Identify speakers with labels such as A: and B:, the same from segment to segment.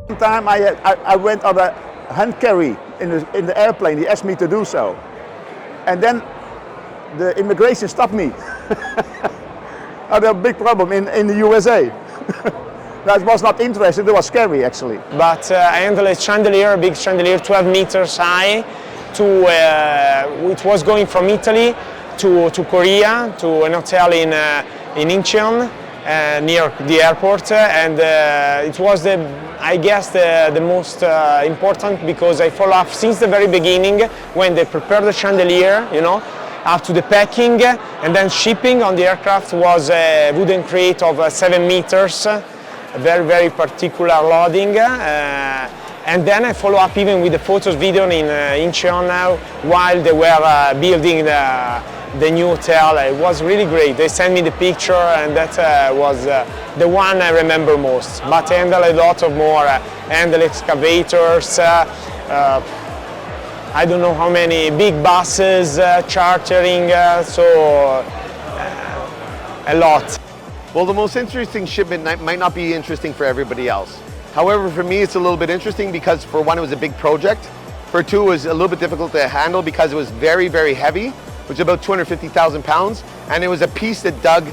A: One time I went on a hand carry in the airplane. He asked me to do so. And then the immigration stopped me. I had a big problem in the USA. That was not interesting, it was scary actually.
B: But I handled a chandelier, a big chandelier, 12 meters high. It was going from Italy to Korea, to an hotel in Incheon, near the airport. And it was, I guess, the most important, because I follow up since the very beginning, when they prepared the chandelier, you know, up to the packing, and then shipping on the aircraft was a wooden crate of 7 meters, very, very particular loading. And then I follow up even with the photos, video in Incheon now, while they were building the new hotel. It was really great. They sent me the picture, and that was the one I remember most. But I handled a lot of more, handled excavators, I don't know how many big buses, chartering, so a lot.
C: Well, the most interesting shipment might not be interesting for everybody else. However, for me, it's a little bit interesting because, for one, it was a big project. For two, it was a little bit difficult to handle because it was very, very heavy, which is about 250,000 pounds. And it was a piece that dug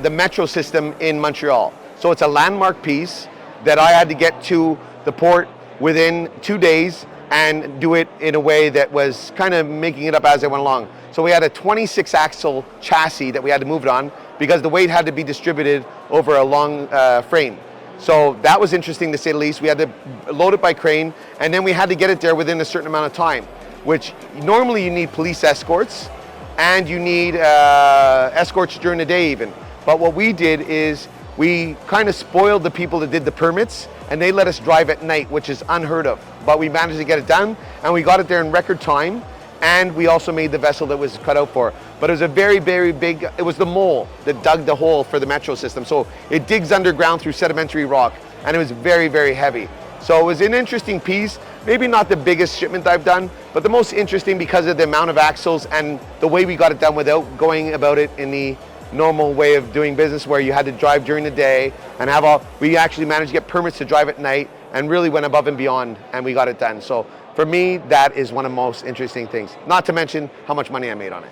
C: the metro system in Montreal. So it's a landmark piece that I had to get to the port within 2 days and do it in a way that was kind of making it up as I went along. So we had a 26 axle chassis that we had to move it on because the weight had to be distributed over a long frame. So that was interesting, to say the least. We had to load it by crane, and then we had to get it there within a certain amount of time, which normally you need police escorts, and you need escorts during the day even. But what we did is we kind of spoiled the people that did the permits, and they let us drive at night, which is unheard of. But we managed to get it done, and we got it there in record time, and we also made the vessel that was cut out for. But it was a very, very big, it was the mole that dug the hole for the metro system. So it digs underground through sedimentary rock, and it was very, very heavy. So it was an interesting piece, maybe not the biggest shipment I've done, but the most interesting because of the amount of axles and the way we got it done without going about it in the normal way of doing business, where you had to drive during the day and we actually managed to get permits to drive at night and really went above and beyond, and we got it done. So for me, that is one of the most interesting things, not to mention how much money I made on it,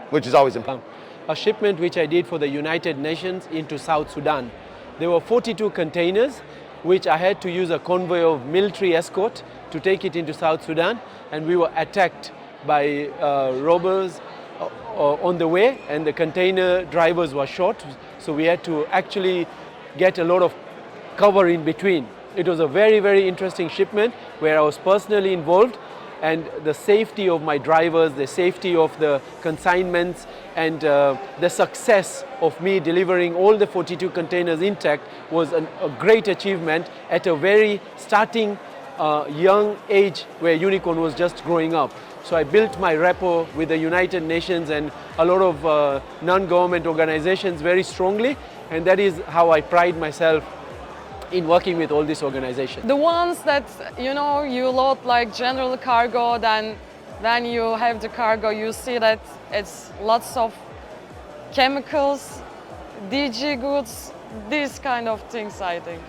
C: which is always important.
D: A shipment which I did for the United Nations into South Sudan. There were 42 containers, which I had to use a convoy of military escort to take it into South Sudan, and we were attacked by robbers on the way, and the container drivers were shot, so we had to actually get a lot of cover in between. It was a very, very interesting shipment where I was personally involved, and the safety of my drivers, the safety of the consignments, and the success of me delivering all the 42 containers intact was a great achievement at a very starting young age where Unicorn was just growing up. So I built my rapport with the United Nations and a lot of non-government organizations very strongly, and that is how I pride myself in working with all these organizations.
E: The ones that, you know, you load like general cargo, then when you have the cargo, you see that it's lots of chemicals, DG goods, these kind of things, I think.